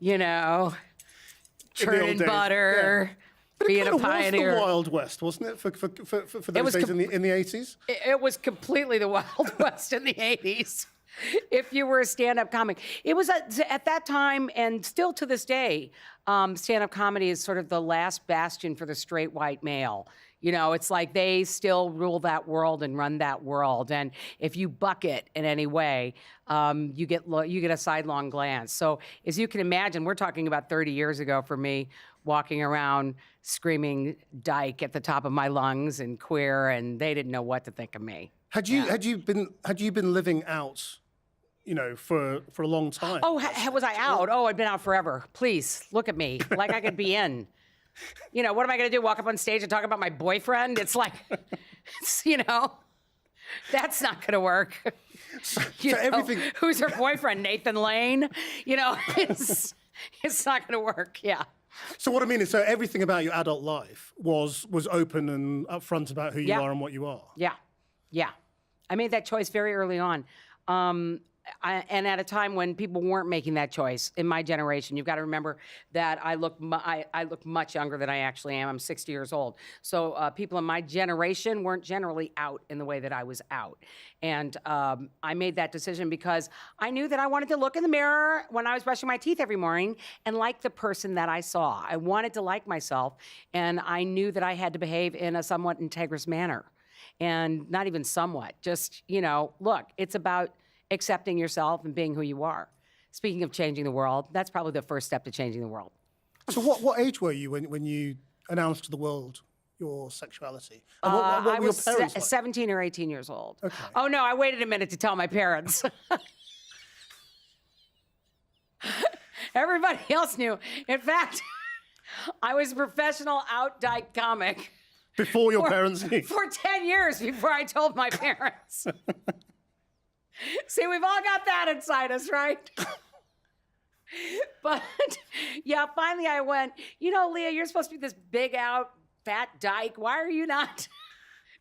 you know, In the old churning days, butter, But being it a kind of pioneer. was the Wild West, wasn't it, for those was days in the 80s? It was completely the Wild West in the 80s. If you were a stand-up comic, it was at that time, and still to this day, stand-up comedy is sort of the last bastion for the straight white male. You know, it's like they still rule that world and run that world. And if you buck it in any way, you get a sidelong glance. So as you can imagine, we're talking about 30 years ago for me, walking around screaming dyke at the top of my lungs and queer, and they didn't know what to think of me. Had you been living out, you know, for a long time? Oh, was I out? Oh, I'd been out forever. Please look at me like I could be in. You know, what am I going to do? Walk up on stage and talk about my boyfriend? It's like, you know, that's not going to work. So You know, everything. who's her boyfriend? Nathan Lane? You know, it's not going to work. Yeah. So what I mean is, so everything about your adult life was open and upfront about who you Yeah. are and what you are. Yeah. Yeah. I made that choice very early on. And at a time when people weren't making that choice in my generation. You've got to remember that I look much younger than I actually am. I'm 60 years old. So people in my generation weren't generally out in the way that I was out. And I made that decision because I knew that I wanted to look in the mirror when I was brushing my teeth every morning and like the person that I saw. I wanted to like myself, and I knew that I had to behave in a somewhat integrous manner. And not even somewhat, just, you know, look, it's about accepting yourself and being who you are. Speaking of changing the world, that's probably the first step to changing the world. So what age were you when you announced to the world your sexuality? And what I were your was parents like? 17 or 18 years old. Okay. Oh, no, I waited a minute to tell my parents. Everybody else knew. In fact, I was a professional out-dyke comic. Before your parents knew? For 10 years before I told my parents. See, we've all got that inside us, right? But yeah, finally I went, you know, Leah, you're supposed to be this big out, fat dyke. Why are you not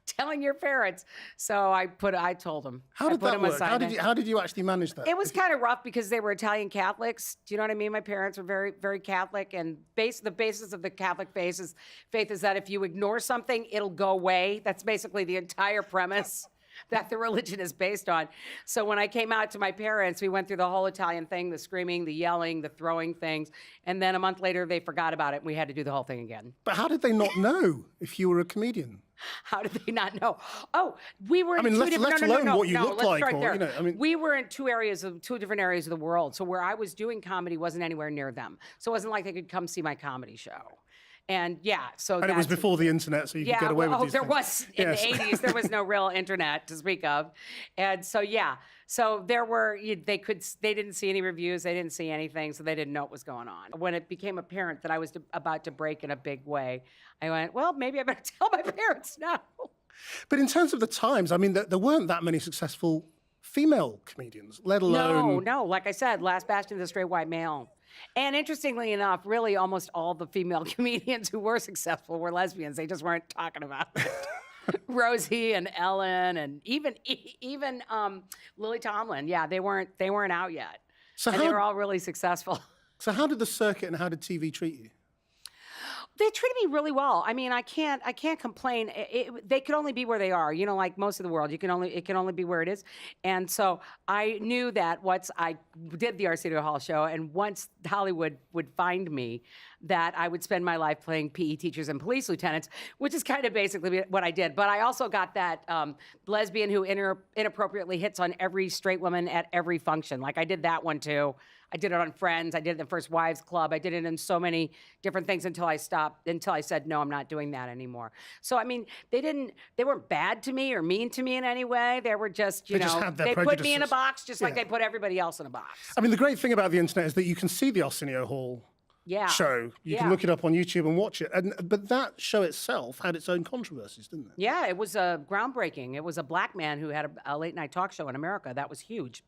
telling your parents? So I told them. How did that work? How did you actually manage that? It was kind of rough because they were Italian Catholics. Do you know what I mean? My parents were very, very Catholic, and the basis of the Catholic faith is that if you ignore something, it'll go away. That's basically the entire premise that the religion is based on. So when I came out to my parents, we went through the whole Italian thing, the screaming, the yelling, the throwing things, and then a month later they forgot about it and we had to do the whole thing again. But how did they not know if you were a comedian? How did they not know? Oh, we were in I mean, two different... let alone no, what you looked like, right or, there. you know, I mean... We were in two different areas of the world. So where I was doing comedy wasn't anywhere near them. So it wasn't like they could come see my comedy show. And yeah, so And it was before the internet, so you could get away with these there things. was, in the 80s, there was no real internet to speak of. And so, yeah, so there were, they didn't see any reviews, they didn't see anything, so they didn't know what was going on. When it became apparent that I was about to break in a big way, I went, well, maybe I better tell my parents now. But in terms of the times, I mean, there weren't that many successful female comedians, let alone... No, like I said, last bastion of the straight white male. And interestingly enough, really almost all the female comedians who were successful were lesbians. They just weren't talking about it. Rosie and Ellen and even Lily Tomlin. Yeah, they weren't out yet. So and they were all really successful. So how did the circuit and how did TV treat you? They treated me really well. I mean, I can't complain. They could only be where they are. You know, like most of the world, it can only be where it is. And so I knew that once I did the Arsenio Hall show, and once Hollywood would find me, that I would spend my life playing PE teachers and police lieutenants, which is kind of basically what I did. But I also got that lesbian who inappropriately hits on every straight woman at every function. Like I did that one too. I did it on Friends. I did it in the First Wives Club. I did it in so many different things until I said, no, I'm not doing that anymore. So, I mean, they weren't bad to me or mean to me in any way. They were just, They put me in a box just like they put everybody else in a box. I mean, the great thing about the internet is that you can see the Arsenio Hall show. You can look it up on YouTube and watch it. But that show itself had its own controversies, didn't it? Yeah, it was groundbreaking. It was a black man who had a late night talk show in America. That was huge.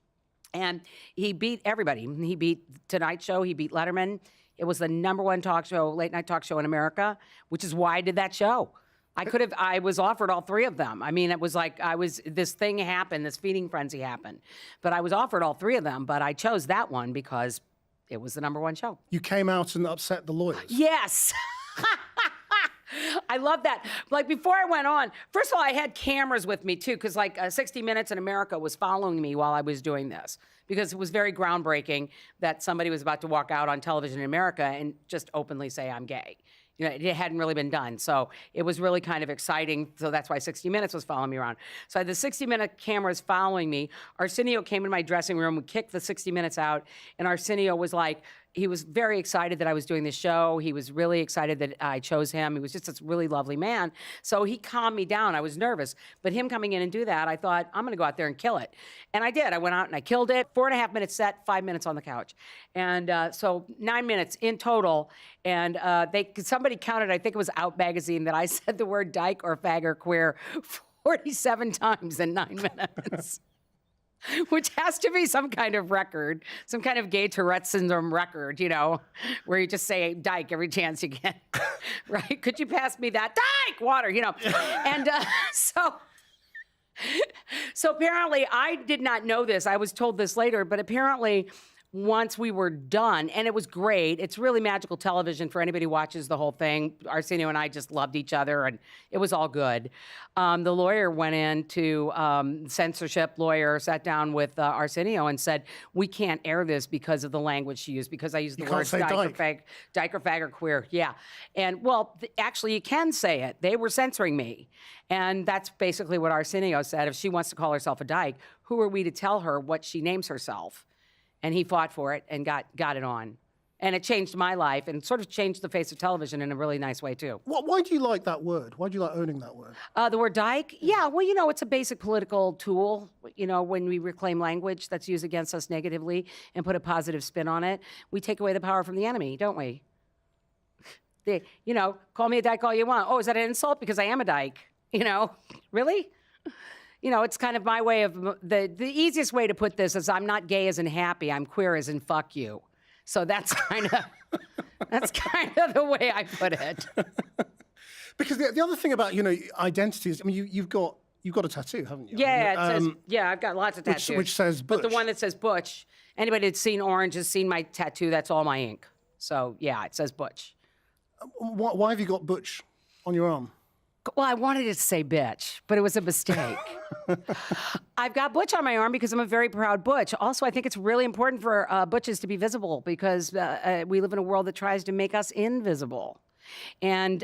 And he beat everybody. He beat Tonight Show. He beat Letterman. It was the #1 late night talk show in America, which is why I did that show. I was offered all three of them. I mean, it was like this thing happened, this feeding frenzy happened. But I was offered all three of them, but I chose that one because it was the #1 show. You came out and upset the lawyers. Yes. I love that. Like, before I went on, first of all, I had cameras with me too, because 60 Minutes in America was following me while I was doing this, because it was very groundbreaking that somebody was about to walk out on television in America and just openly say, I'm gay. You know, it hadn't really been done. So it was really kind of exciting. So that's why 60 Minutes was following me around. So I had the 60 Minute cameras following me. Arsenio came in my dressing room. We kicked the 60 Minutes out. And Arsenio was like, he was very excited that I was doing the show. He was really excited that I chose him. He was just a really lovely man. So he calmed me down. I was nervous. But him coming in and do that, I thought, I'm going to go out there and kill it. And I did. I went out and I killed it. 4.5 minutes set, 5 minutes on the couch. And so 9 minutes in total. And somebody counted, I think it was Out Magazine, that I said the word dyke or fag or queer 47 times in 9 minutes. Which has to be some kind of record, some kind of gay Tourette syndrome record, you know, where you just say dyke every chance you get, right? Could you pass me that? Dyke, water, you know. And so apparently, I did not know this. I was told this later, but apparently once we were done, and it was great. It's really magical television for anybody who watches the whole thing. Arsenio and I just loved each other, and it was all good. The lawyer went in to, censorship lawyer, sat down with Arsenio and said, we can't air this because of the language she used, because I used the words dyke or fag or queer. Yeah. And, well, actually, you can say it. They were censoring me. And that's basically what Arsenio said. If she wants to call herself a dyke, who are we to tell her what she names herself? And he fought for it and got it on. And it changed my life and sort of changed the face of television in a really nice way, too. Why do you like that word? Why do you like owning that word? The word dyke? Yeah, well, you know, it's a basic political tool, you know, when we reclaim language that's used against us negatively and put a positive spin on it. We take away the power from the enemy, don't we? You know, call me a dyke all you want. Oh, is that an insult? Because I am a dyke. You know, really? You know, it's kind of my way of, the easiest way to put this is I'm not gay as in happy, I'm queer as in fuck you. So that's kind of the way I put it. Because the other thing about, you know, identity is, I mean, you've got a tattoo, haven't you? Yeah, it says, yeah, I've got lots of tattoos. Which says Butch. But the one that says Butch, anybody that's seen Orange has seen my tattoo, that's all my ink. So yeah, it says Butch. Why have you got Butch on your arm? Well, I wanted it to say bitch, but it was a mistake. I've got Butch on my arm because I'm a very proud Butch. Also, I think it's really important for Butches to be visible because we live in a world that tries to make us invisible. And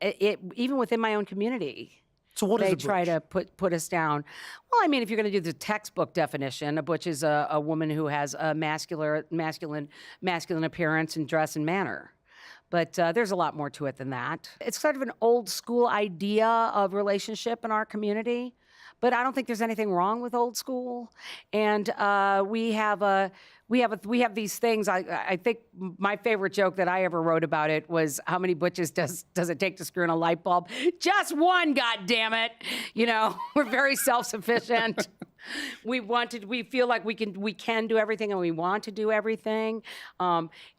even within my own community, so what is they try to put us down. Well, I mean, if you're going to do the textbook definition, a Butch is a woman who has a masculine appearance and dress and manner. But there's a lot more to it than that. It's sort of an old school idea of relationship in our community, but I don't think there's anything wrong with old school. And we have these things. I think my favorite joke that I ever wrote about it was, how many butches does it take to screw in a light bulb? Just one, goddammit. You know, we're very self-sufficient. We feel like we can do everything and we want to do everything.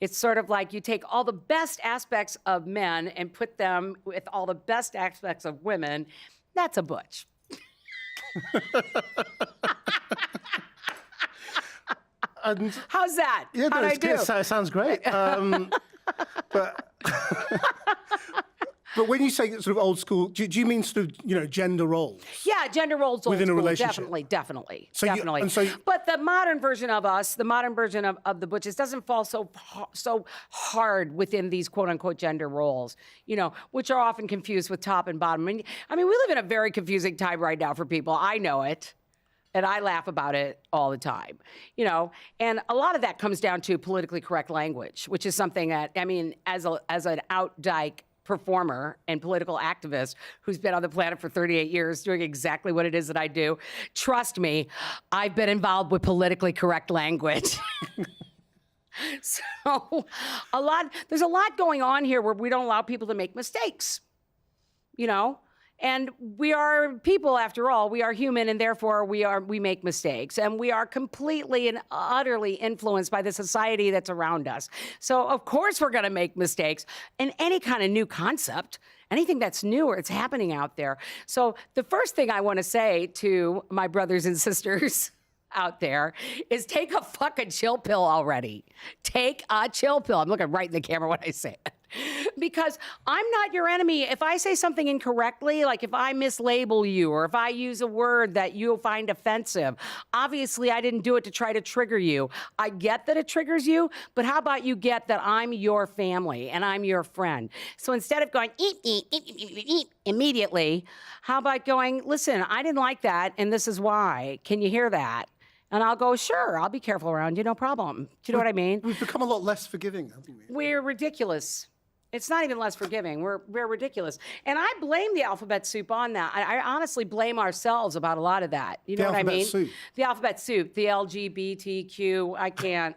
It's sort of like you take all the best aspects of men and put them with all the best aspects of women. That's a butch. How's that? Yeah, How'd I do? It sounds great. But when you say sort of old school, do you mean sort of, you know, gender roles? Yeah, gender roles within old a relationship. Definitely. But the modern version of us, the modern version of the butches doesn't fall so hard within these quote unquote gender roles, you know, which are often confused with top and bottom. I mean, we live in a very confusing time right now for people. I know it. And I laugh about it all the time, you know, and a lot of that comes down to politically correct language, which is something that, I mean, as an out dyke performer and political activist who's been on the planet for 38 years doing exactly what it is that I do, trust me, I've been involved with politically correct language. So there's a lot going on here where we don't allow people to make mistakes, you know? And we are people, after all. We are human, and therefore we make mistakes. And we are completely and utterly influenced by the society that's around us. So, of course, we're going to make mistakes in any kind of new concept, anything that's new or it's happening out there. So the first thing I want to say to my brothers and sisters out there is take a fucking chill pill already. Take a chill pill. I'm looking right in the camera when I say it. Because I'm not your enemy. If I say something incorrectly, like if I mislabel you or if I use a word that you'll find offensive, obviously I didn't do it to try to trigger you. I get that it triggers you, but how about you get that I'm your family and I'm your friend? So instead of going, eat, immediately, how about going, listen, I didn't like that and this is why. Can you hear that? And I'll go, sure, I'll be careful around you, no problem. Do you know what I mean? We've become a lot less forgiving, haven't we? We're ridiculous. It's not even less forgiving. We're ridiculous. And I blame the alphabet soup on that. I honestly blame ourselves about a lot of that. You know what I mean? Soup. The alphabet soup. The LGBTQ. I can't.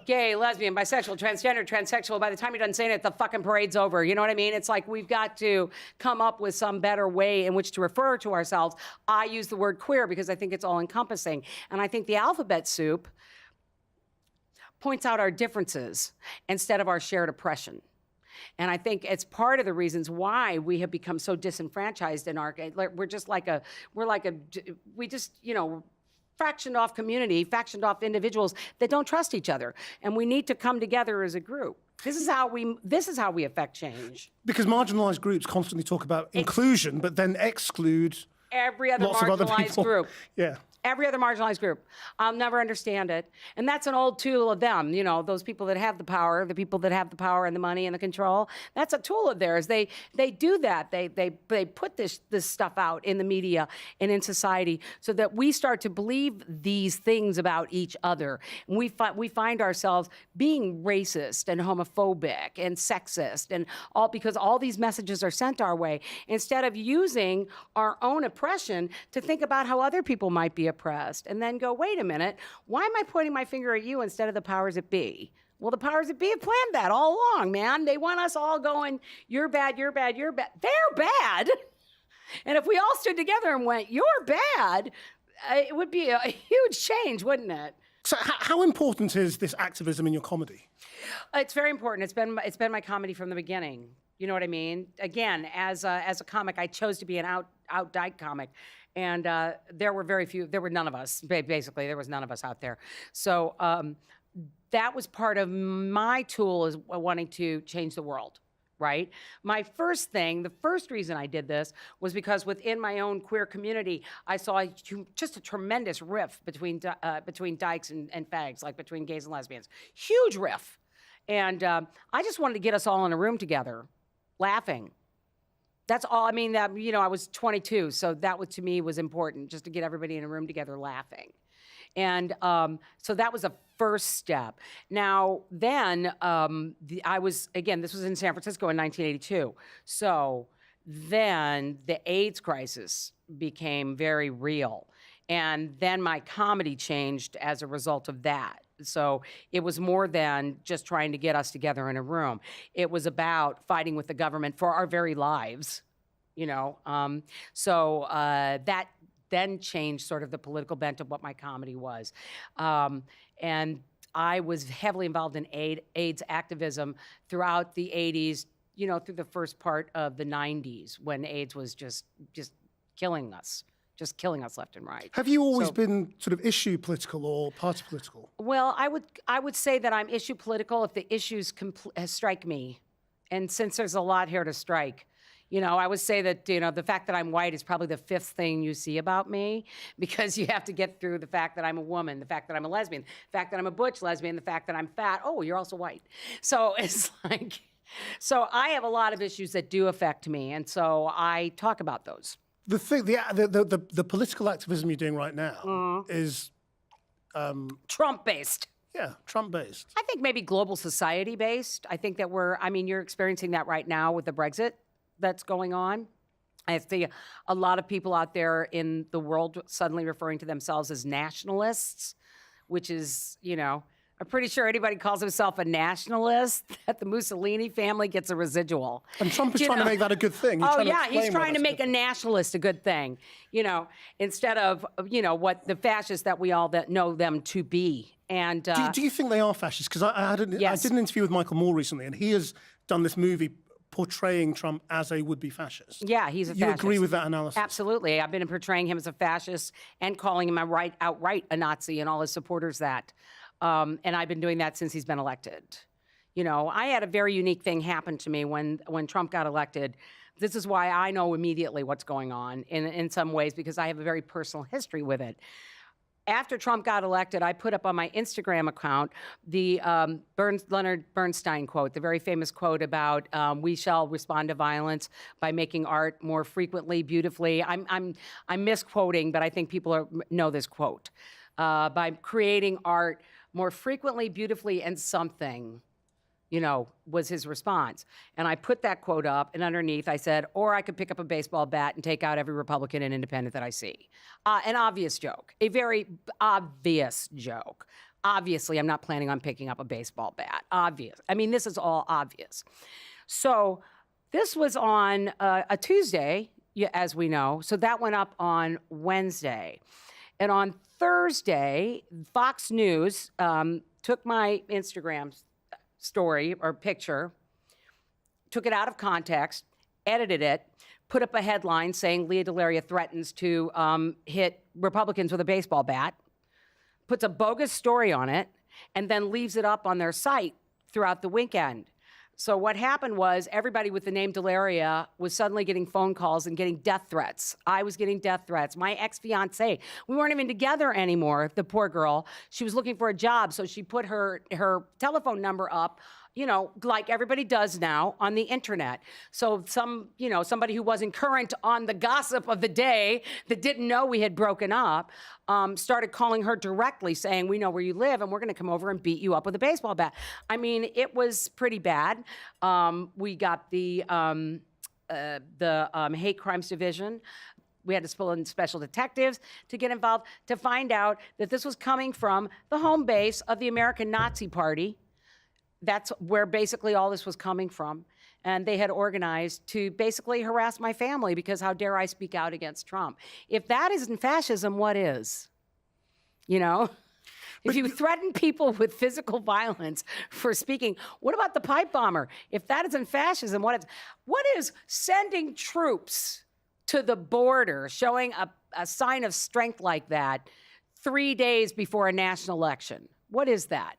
Gay, lesbian, bisexual, transgender, transsexual. By the time you're done saying it, the fucking parade's over. You know what I mean? It's like we've got to come up with some better way in which to refer to ourselves. I use the word queer because I think it's all encompassing. And I think the alphabet soup points out our differences instead of our shared oppression. And I think it's part of the reasons why we have become so disenfranchised in our, we just, you know, fractioned off community, factioned off individuals that don't trust each other. And we need to come together as a group. This is how we affect change. Because marginalized groups constantly talk about inclusion, but then exclude every other marginalized group. Yeah. Every other marginalized group. I'll never understand it. And that's an old tool of them, you know, those people that have the power, the people that have the power and the money and the control. That's a tool of theirs. They do that. They put this stuff out in the media and in society so that we start to believe these things about each other. And we find ourselves being racist and homophobic and sexist and all because all these messages are sent our way instead of using our own oppression to think about how other people might be oppressed and then go, wait a minute, why am I pointing my finger at you instead of the powers that be? Well, the powers that be have planned that all along, man. They want us all going, you're bad, you're bad, you're bad. They're bad. And if we all stood together and went, you're bad, it would be a huge change, wouldn't it? So how important is this activism in your comedy? It's very important. It's been my comedy from the beginning. You know what I mean? Again, as a comic, I chose to be an out dyke comic. And there were very few, there were none of us, basically, there was none of us out there. So that was part of my tool is wanting to change the world, right? My first thing, the first reason I did this was because within my own queer community, I saw just a tremendous rift between dykes and fags, like between gays and lesbians. Huge rift. And I just wanted to get us all in a room together, laughing. That's all. I mean, you know, I was 22, so that was, to me, was important, just to get everybody in a room together laughing. And so that was a first step. Now, then I was, again, this was in San Francisco in 1982. So then the AIDS crisis became very real. And then my comedy changed as a result of that. So it was more than just trying to get us together in a room. It was about fighting with the government for our very lives, you know. So that then changed sort of the political bent of what my comedy was. And I was heavily involved in AIDS activism throughout the 80s, you know, through the first part of the 90s when AIDS was just killing us. Just killing us left and right. Have you always been sort of issue political or party political? Well, I would say that I'm issue political if the issues strike me. And since there's a lot here to strike, you know, I would say that, you know, the fact that I'm white is probably the fifth thing you see about me, because you have to get through the fact that I'm a woman, the fact that I'm a lesbian, the fact that I'm a butch lesbian, the fact that I'm fat. Oh, you're also white. So it's like, so I have a lot of issues that do affect me. And so I talk about those. The political activism you're doing right now is Trump-based. Yeah, Trump-based. I think maybe global society-based. I think that you're experiencing that right now with the Brexit that's going on. I see a lot of people out there in the world suddenly referring to themselves as nationalists, which is, you know, I'm pretty sure anybody calls himself a nationalist, that the Mussolini family gets a residual. And Trump is trying to make that a good thing. He's trying to make a nationalist a good thing, you know, instead of, you know, what the fascists that we all know them to be. And do you think they are fascists? Because I did an interview with Michael Moore recently, and he has done this movie portraying Trump as a would-be fascist. Yeah, he's a You fascist. agree with that analysis? Absolutely. I've been portraying him as a fascist and calling him outright a Nazi and all his supporters that. And I've been doing that since he's been elected. You know, I had a very unique thing happen to me when Trump got elected. This is why I know immediately what's going on in some ways, because I have a very personal history with it. After Trump got elected, I put up on my Instagram account the Leonard Bernstein quote, the very famous quote about we shall respond to violence by making art more frequently, beautifully. I'm misquoting, but I think people know this quote. By creating art more frequently, beautifully, and something, you know, was his response. And I put that quote up, and underneath I said, or I could pick up a baseball bat and take out every Republican and independent that I see. An obvious joke, a very obvious joke. Obviously, I'm not planning on picking up a baseball bat. Obvious. I mean, this is all obvious. So this was on a Tuesday, as we know. So that went up on Wednesday. And on Thursday, Fox News took my Instagram story or picture, took it out of context, edited it, put up a headline saying Lea DeLaria threatens to hit Republicans with a baseball bat, puts a bogus story on it, and then leaves it up on their site throughout the weekend. So what happened was everybody with the name DeLaria was suddenly getting phone calls and getting death threats. I was getting death threats. My ex-fiance, we weren't even together anymore, the poor girl. She was looking for a job, so she put her telephone number up, you know, like everybody does now on the internet. So somebody who wasn't current on the gossip of the day that didn't know we had broken up started calling her directly saying, we know where you live and we're gonna come over and beat you up with a baseball bat. I mean, it was pretty bad. We got the hate crimes division. We had to pull in special detectives to get involved to find out that this was coming from the home base of the American Nazi Party. That's where basically all this was coming from. And they had organized to basically harass my family because how dare I speak out against Trump? If that isn't fascism, what is? You know? If you threaten people with physical violence for speaking, what about the pipe bomber? If that isn't fascism, what is sending troops to the border, showing a sign of strength like that 3 days before a national election? What is that?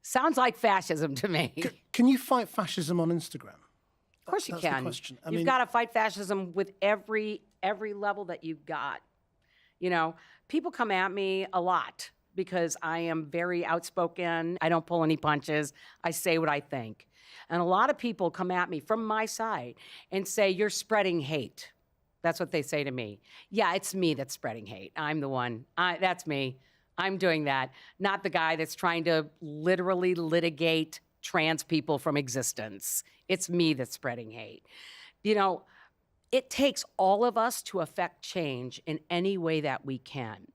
Sounds like fascism to me. Can you fight fascism on Instagram? Of course you That's can. The question. You've got to fight fascism with every level that you've got. You know, people come at me a lot because I am very outspoken. I don't pull any punches. I say what I think. And a lot of people come at me from my side and say, you're spreading hate. That's what they say to me. Yeah, it's me that's spreading hate. I'm the one. That's me. I'm doing that, not the guy that's trying to literally litigate trans people from existence. It's me that's spreading hate. You know, it takes all of us to affect change in any way that we can.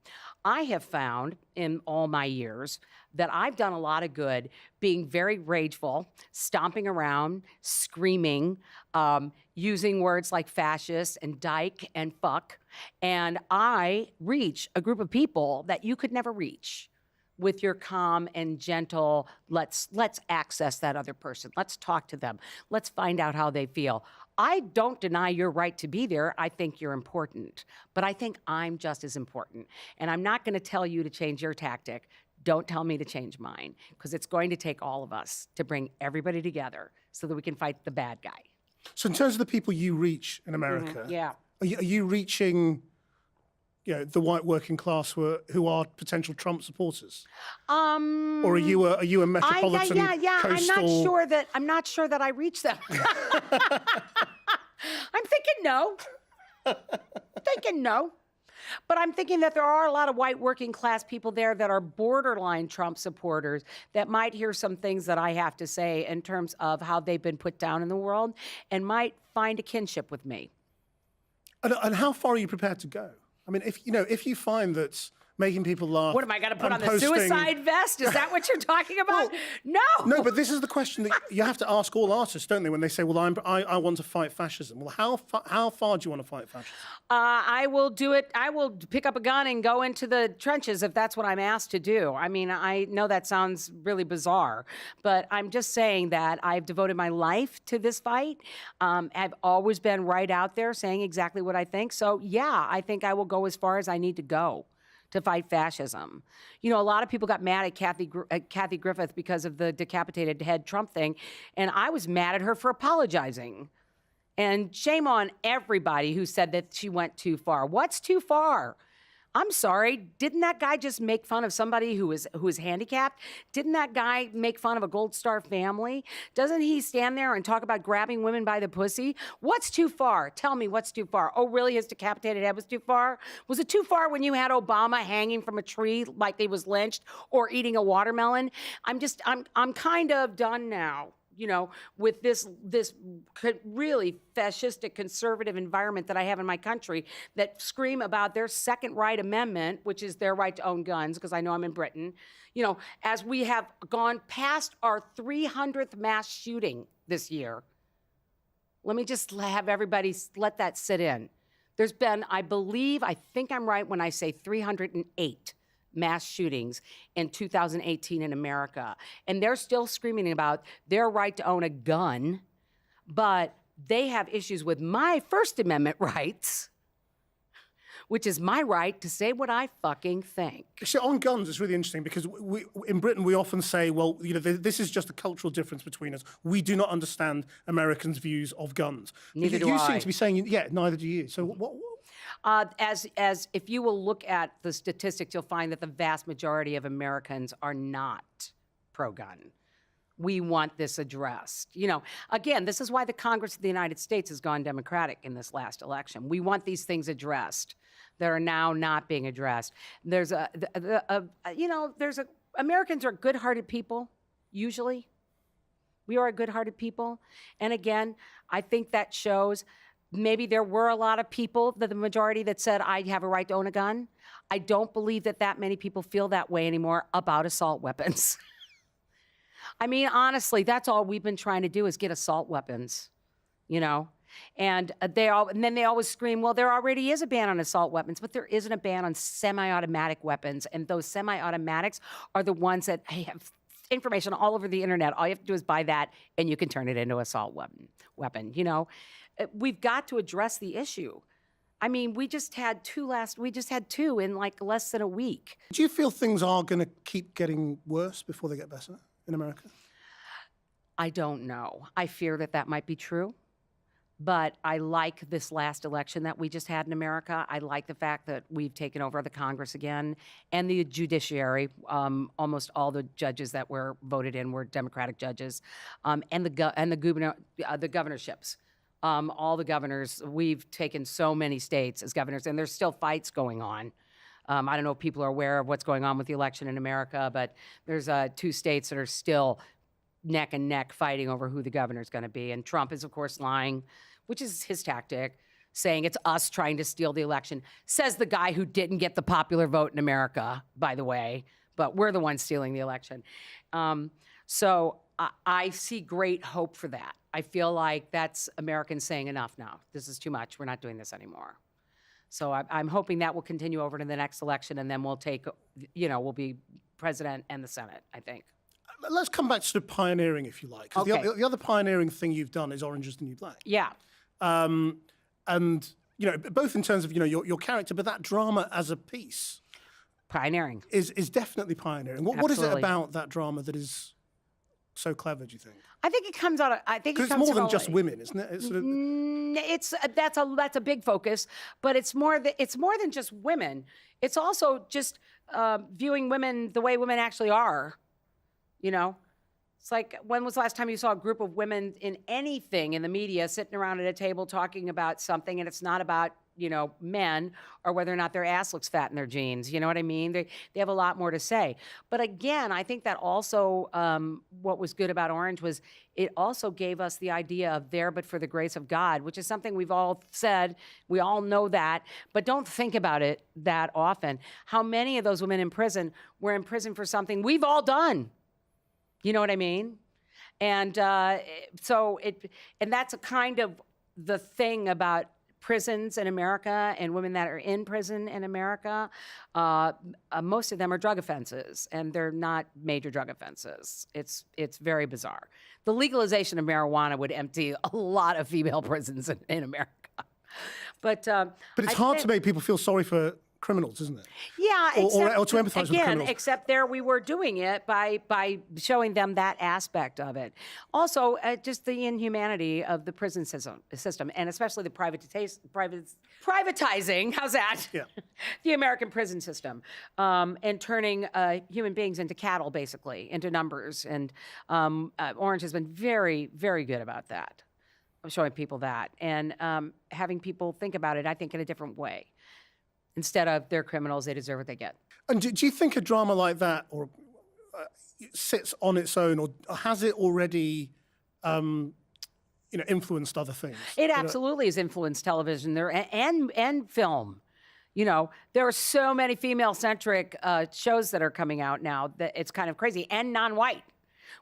I have found in all my years that I've done a lot of good being very rageful, stomping around, screaming, using words like fascist and dyke and fuck. And I reach a group of people that you could never reach with your calm and gentle, let's access that other person. Let's talk to them. Let's find out how they feel. I don't deny your right to be there. I think you're important. But I think I'm just as important. And I'm not going to tell you to change your tactic. Don't tell me to change mine, because it's going to take all of us to bring everybody together so that we can fight the bad guy. So in terms of the people you reach in America, yeah, are you reaching, you know, the white working class who are potential Trump supporters? Or are you a metropolitan coastal... I'm not sure that I reach them. I'm thinking no. But I'm thinking that there are a lot of white working class people there that are borderline Trump supporters that might hear some things that I have to say in terms of how they've been put down in the world and might find a kinship with me. And how far are you prepared to go? I mean, if you find that making people laugh. What am I going to put and on the posting- suicide vest? Is that what you're talking about? No. No, but this is the question that you have to ask all artists, don't they? When they say, "Well, I want to fight fascism." Well, how far do you want to fight fascism? I will do it. I will pick up a gun and go into the trenches if that's what I'm asked to do. I mean, I know that sounds really bizarre, but I'm just saying that I've devoted my life to this fight. I've always been right out there saying exactly what I think. So, yeah, I think I will go as far as I need to go to fight fascism. You know, a lot of people got mad at Kathy Griffith because of the decapitated head Trump thing, and I was mad at her for apologizing. And shame on everybody who said that she went too far. What's too far? I'm sorry, didn't that guy just make fun of somebody who is handicapped? Didn't that guy make fun of a Gold Star family? Doesn't he stand there and talk about grabbing women by the pussy? What's too far? Tell me what's too far. Oh, really? His decapitated head was too far? Was it too far when you had Obama hanging from a tree like he was lynched or eating a watermelon? I'm kind of done now. You know, with this really fascistic conservative environment that I have in my country that scream about their second right amendment, which is their right to own guns, because I know I'm in Britain, you know, as we have gone past our 300th mass shooting this year. Let me just have everybody let that sit in. There's been, I think I'm right when I say 308 mass shootings in 2018 in America. And they're still screaming about their right to own a gun, but they have issues with my First Amendment rights, which is my right to say what I fucking think. So on guns, it's really interesting because in Britain, we often say, well, you know, this is just a cultural difference between us. We do not understand Americans' views of guns. Neither do you I. seem to be saying, yeah, neither do you. So what? As if you will look at the statistics, you'll find that the vast majority of Americans are not pro-gun. We want this addressed. You know, again, this is why the Congress of the United States has gone Democratic in this last election. We want these things addressed that are now not being addressed. Americans are good-hearted people, usually. We are a good-hearted people. And again, I think that shows. Maybe there were a lot of people, the majority, that said, I have a right to own a gun. I don't believe that many people feel that way anymore about assault weapons. I mean, honestly, that's all we've been trying to do is get assault weapons, you know? And then they always scream, well, there already is a ban on assault weapons, but there isn't a ban on semi-automatic weapons. And those semi-automatics are the ones that have information all over the internet. All you have to do is buy that, and you can turn it into an assault weapon, you know? We've got to address the issue. I mean, we just had two in like less than a week. Do you feel things are going to keep getting worse before they get better in America? I don't know. I fear that might be true. But I like this last election that we just had in America. I like the fact that we've taken over the Congress again and the judiciary. Almost all the judges that were voted in were Democratic judges, and the governorships. All the governors, we've taken so many states as governors, and there's still fights going on. I don't know if people are aware of what's going on with the election in America, but there's 2 states that are still neck and neck fighting over who the governor's going to be. And Trump is, of course, lying, which is his tactic, saying it's us trying to steal the election. Says the guy who didn't get the popular vote in America, by the way, but we're the ones stealing the election. So I see great hope for that. I feel like that's Americans saying enough now. This is too much. We're not doing this anymore. So I'm hoping that will continue over to the next election, and then we'll we'll be president and the Senate, I think. Let's come back to pioneering, if you like. 'Cause Okay. the other pioneering thing you've done is Orange is the New Black. Yeah. And, you know, both in terms of, you know, your character, but that drama as a piece Pioneering. is definitely pioneering. What is it Absolutely. about that drama that is so clever, do you think? I think it comes out of, Because it's more than just women, isn't it? It's sort of, that's a big focus, but it's more than just women. It's also just viewing women the way women actually are, you know, It's like, when was the last time you saw a group of women in anything in the media sitting around at a table talking about something, and it's not about, you know, men or whether or not their ass looks fat in their jeans? You know what I mean? They have a lot more to say. But again, I think that also what was good about Orange was it also gave us the idea of there but for the grace of God, which is something we've all said. We all know that, but don't think about it that often. How many of those women in prison were in prison for something we've all done? You know what I mean? And and that's a kind of the thing about prisons in America and women that are in prison in America. Most of them are drug offenses, and they're not major drug offenses. It's very bizarre. The legalization of marijuana would empty a lot of female prisons in America. But it's hard to make people feel sorry for criminals, isn't it? Yeah, or to empathize with criminals. Except there we were doing it by showing them that aspect of it. Also, just the inhumanity of the prison system, and especially the privatizing. How's that? Yeah. The American prison system, and turning human beings into cattle, basically, into numbers. And Orange has been very, very good about that, of showing people that, and having people think about it, I think, in a different way. Instead of they're criminals, they deserve what they get. And do you think a drama like that or sits on its own, or has it already, influenced other things? It absolutely has influenced television there and film. You know, there are so many female-centric shows that are coming out now that it's kind of crazy, and non-white,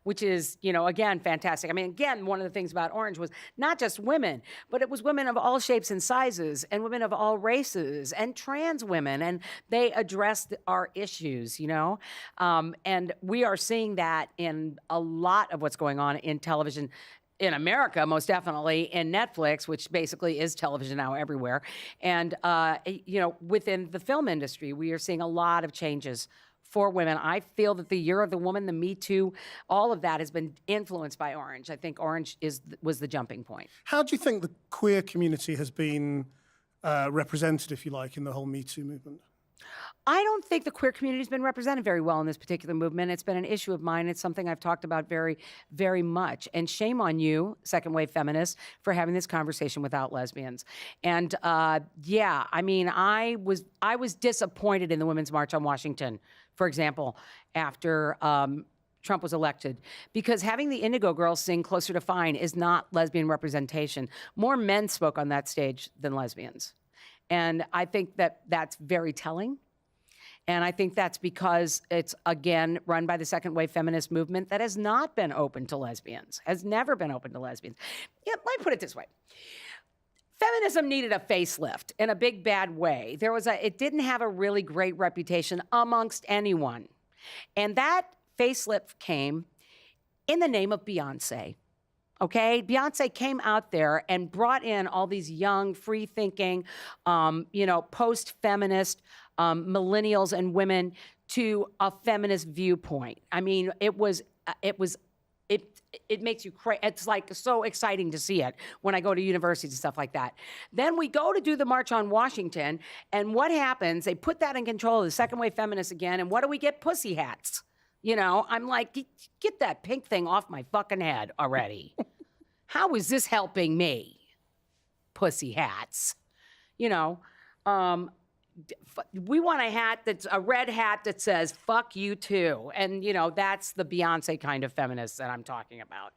which is, you know, again, fantastic. I mean, again, one of the things about Orange was not just women, but it was women of all shapes and sizes, and women of all races, and trans women, and they addressed our issues, you know? And we are seeing that in a lot of what's going on in television in America, most definitely, in Netflix, which basically is television now everywhere. And, within the film industry, we are seeing a lot of changes for women. I feel that the Year of the Woman, the Me Too, all of that has been influenced by Orange. I think Orange was the jumping point. How do you think the queer community has been represented, if you like, in the whole Me Too movement? I don't think the queer community has been represented very well in this particular movement. It's been an issue of mine. It's something I've talked about very, very much. And shame on you, second wave feminists, for having this conversation without lesbians. And I was disappointed in the Women's March on Washington, for example, after Trump was elected, because having the Indigo Girls sing Closer to Fine is not lesbian representation. More men spoke on that stage than lesbians. And I think that that's very telling. And I think that's because it's, again, run by the second wave feminist movement that has not been open to lesbians, has never been open to lesbians. Yeah, let me put it this way. Feminism needed a facelift in a big, bad way. It didn't have a really great reputation amongst anyone. And that facelift came in the name of Beyonce. Okay, Beyonce came out there and brought in all these young, free-thinking, post-feminist millennials and women to a feminist viewpoint. I mean, it makes you crazy. It's like so exciting to see it when I go to universities and stuff like that. Then we go to do the March on Washington, and what happens? They put that in control of the second wave feminists again, and what do we get? Pussy hats. You know, I'm like, get that pink thing off my fucking head already. How is this helping me? Pussy hats. You know, we want a hat that's a red hat that says, fuck you too. And, you know, that's the Beyonce kind of feminist that I'm talking about.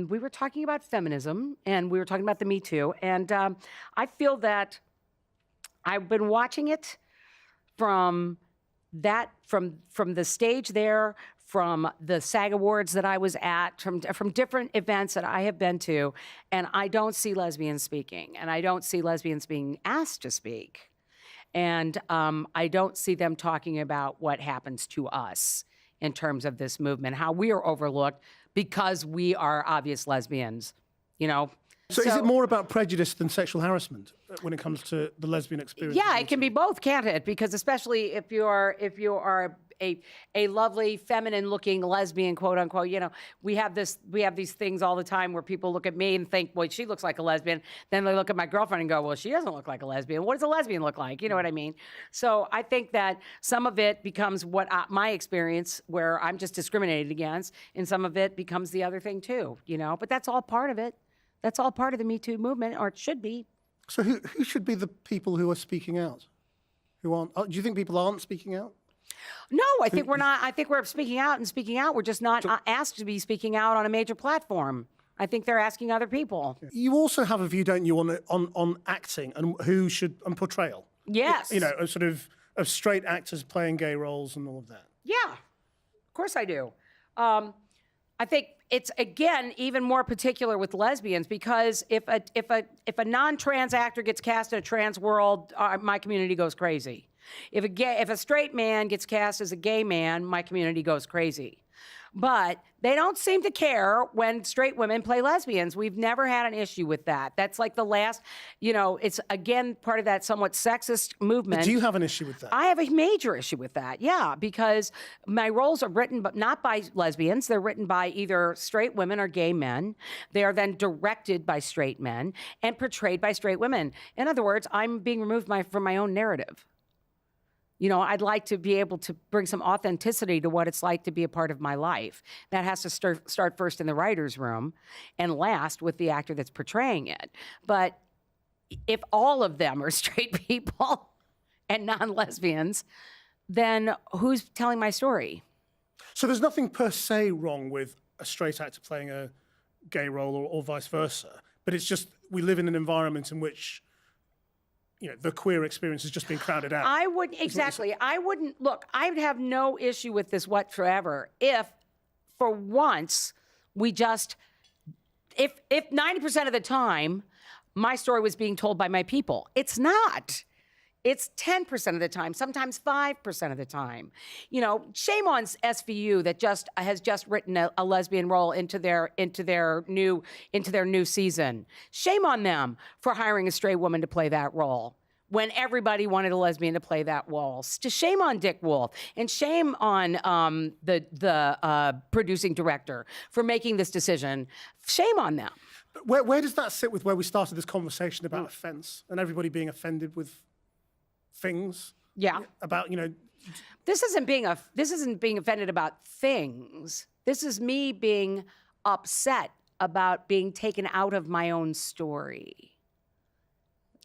We were talking about feminism, and we were talking about the Me Too. And I feel that I've been watching it from the stage there, from the SAG Awards that I was at, from different events that I have been to, and I don't see lesbians speaking, and I don't see lesbians being asked to speak. And I don't see them talking about what happens to us in terms of this movement, how we are overlooked because we are obvious lesbians, you know? So is it more about prejudice than sexual harassment when it comes to the lesbian experience? Yeah, it can be both, can't it? Because especially if you are a lovely feminine looking lesbian, quote unquote. We have these things all the time where people look at me and think, well, she looks like a lesbian. Then they look at my girlfriend and go, well, she doesn't look like a lesbian. What does a lesbian look like? You know what I mean? So I think that some of it becomes my experience where I'm just discriminated against, and some of it becomes the other thing too, but that's all part of it. That's all part of the Me Too movement, or it should be. So who should be the people who are speaking out? Who aren't? Do you think people aren't speaking out? No, I think we're not. I think we're speaking out. We're just not asked to be speaking out on a major platform. I think they're asking other people. You also have a view, don't you, on acting and who should, and portrayal? Yes. A sort of straight actors playing gay roles and all of that. Yeah, of course I do. I think it's, again, even more particular with lesbians, because if a non-trans actor gets cast in a trans world, my community goes crazy. If a straight man gets cast as a gay man, my community goes crazy. But they don't seem to care when straight women play lesbians. We've never had an issue with that. That's like the last, it's, again, part of that somewhat sexist movement. But do you have an issue with that? I have a major issue with that, yeah, because my roles are written but not by lesbians. They're written by either straight women or gay men. They are then directed by straight men and portrayed by straight women. In other words, I'm being removed from my own narrative. I'd like to be able to bring some authenticity to what it's like to be a part of my life. That has to start first in the writer's room and last with the actor that's portraying it. But if all of them are straight people and non-lesbians, then who's telling my story? So there's nothing per se wrong with a straight actor playing a gay role or vice versa, but it's just we live in an environment in which the queer experience has just been crowded out. I wouldn't I'd have no issue with this whatsoever if, for once, if 90% of the time my story was being told by my people. It's not. It's 10% of the time, sometimes 5% of the time. Shame on SVU that has just written a lesbian role into their new season. Shame on them for hiring a straight woman to play that role when everybody wanted a lesbian to play that role. Shame on Dick Wolf, and shame on the producing director for making this decision. Shame on them. But where does that sit with where we started this conversation about offense and everybody being offended with things? Yeah. About, This isn't being offended about things. This is me being upset about being taken out of my own story.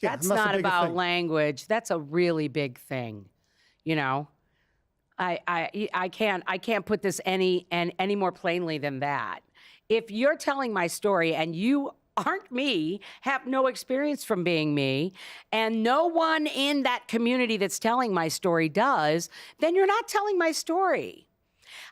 Yeah, that's not about language. That's a really big thing. I can't put this any more plainly than that. If you're telling my story and you aren't me, have no experience from being me, and no one in that community that's telling my story does, then you're not telling my story.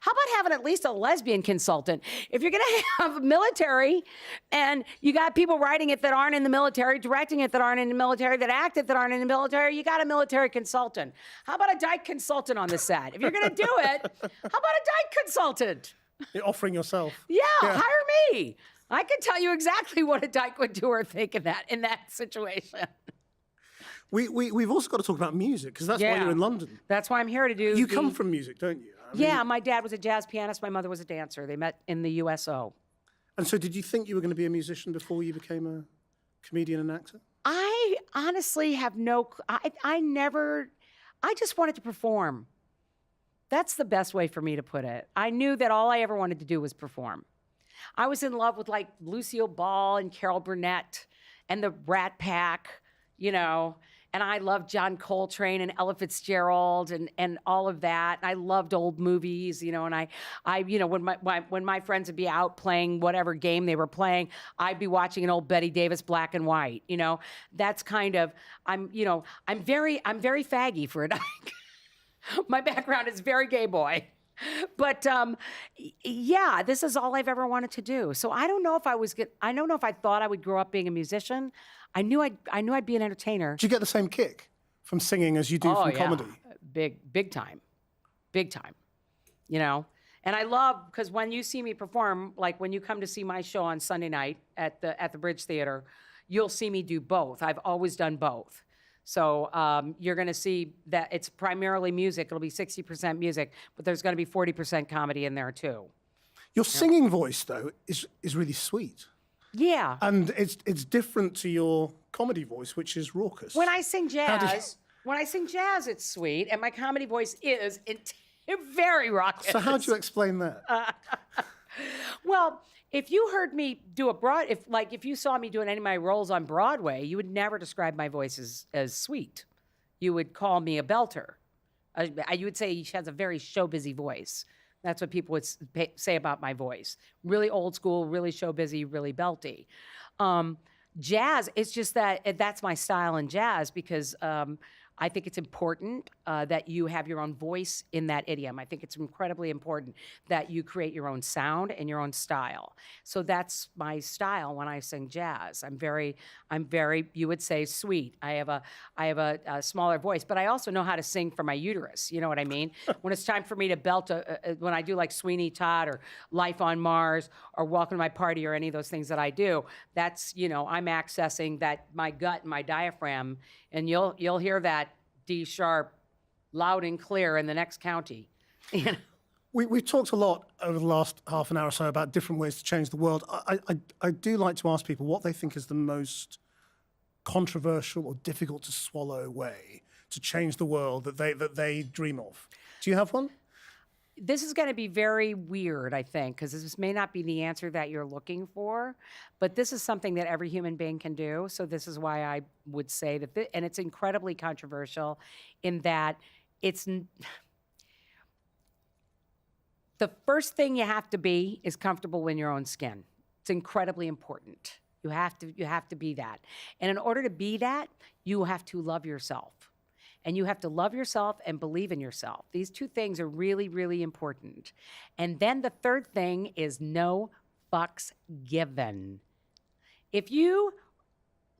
How about having at least a lesbian consultant? If you're going to have military and you got people writing it that aren't in the military, directing it that aren't in the military, that act it that aren't in the military, you got a military consultant. How about a dyke consultant on the set? If you're going to do it, how about a dyke consultant? You're offering yourself. Yeah, hire me. I can tell you exactly what a dyke would do or think in that situation. We've also got to talk about music, because that's why you're in London. That's why I'm here to do. You come from music, don't you? Yeah, my dad was a jazz pianist. My mother was a dancer. They met in the USO. And so did you think you were going to be a musician before you became a comedian and actor? I honestly have I just wanted to perform. That's the best way for me to put it. I knew that all I ever wanted to do was perform. I was in love with like Lucille Ball and Carol Burnett and the Rat Pack, and I loved John Coltrane and Ella Fitzgerald and all of that. I loved old movies, and I when my friends would be out playing whatever game they were playing, I'd be watching an old Betty Davis black and white. That's kind of I'm very faggy for a dyke. My background is very gay boy. But yeah, this is all I've ever wanted to do. So I don't know if I thought I would grow up being a musician. I knew I'd be an entertainer. Do you get the same kick from singing as you do from comedy? Big time. And I love, because when you see me perform, like when you come to see my show on Sunday night at the Bridge Theater, you'll see me do both. I've always done both. So you're going to see that it's primarily music. It'll be 60% music, but there's going to be 40% comedy in there too. Your singing voice, though, is really sweet. Yeah. And it's different to your comedy voice, which is raucous. When I sing jazz, it's sweet, and my comedy voice is very raucous. So how do you explain that? Well, if you heard me do if you saw me doing any of my roles on Broadway, you would never describe my voice as sweet. You would call me a belter. You would say she has a very show busy voice. That's what people would say about my voice. Really old school, really show busy, really belty. Jazz, it's just that's my style in jazz because I think it's important that you have your own voice in that idiom. I think it's incredibly important that you create your own sound and your own style. So that's my style when I sing jazz. I'm very, you would say, sweet. I have a smaller voice, but I also know how to sing for my uterus. You know what I mean? When it's time for me to belt, when I do like Sweeney Todd or Life on Mars or Welcome to My Party or any of those things that I do, that's, I'm accessing my gut and my diaphragm, and you'll hear that D sharp loud and clear in the next county. We've talked a lot over the last half an hour or so about different ways to change the world. I do like to ask people what they think is the most controversial or difficult to swallow way to change the world that they dream of. Do you have one? This is going to be very weird, I think, because this may not be the answer that you're looking for, but this is something that every human being can do. So this is why I would say that, and it's incredibly controversial in that the first thing you have to be is comfortable in your own skin. It's incredibly important. You have to be that. And in order to be that, you have to love yourself. And you have to love yourself and believe in yourself. These two things are really, really important. And then the third thing is no fucks given. If you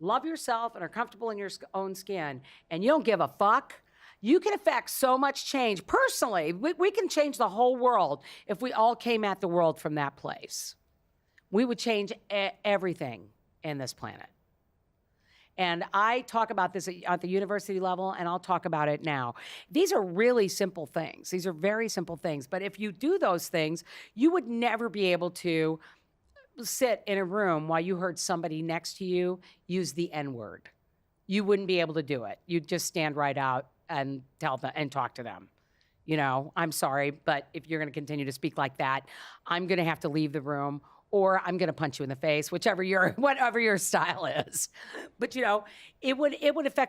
love yourself and are comfortable in your own skin and you don't give a fuck, you can affect so much change. Personally, we can change the whole world if we all came at the world from that place. We would change everything in this planet. And I talk about this at the university level, and I'll talk about it now. These are really simple things. These are very simple things. But if you do those things, you would never be able to sit in a room while you heard somebody next to you use the N-word. You wouldn't be able to do it. You'd just stand right out and tell them and talk to them. I'm sorry, but if you're going to continue to speak like that, I'm going to have to leave the room, or I'm going to punch you in the face, whatever your style is. But it would affect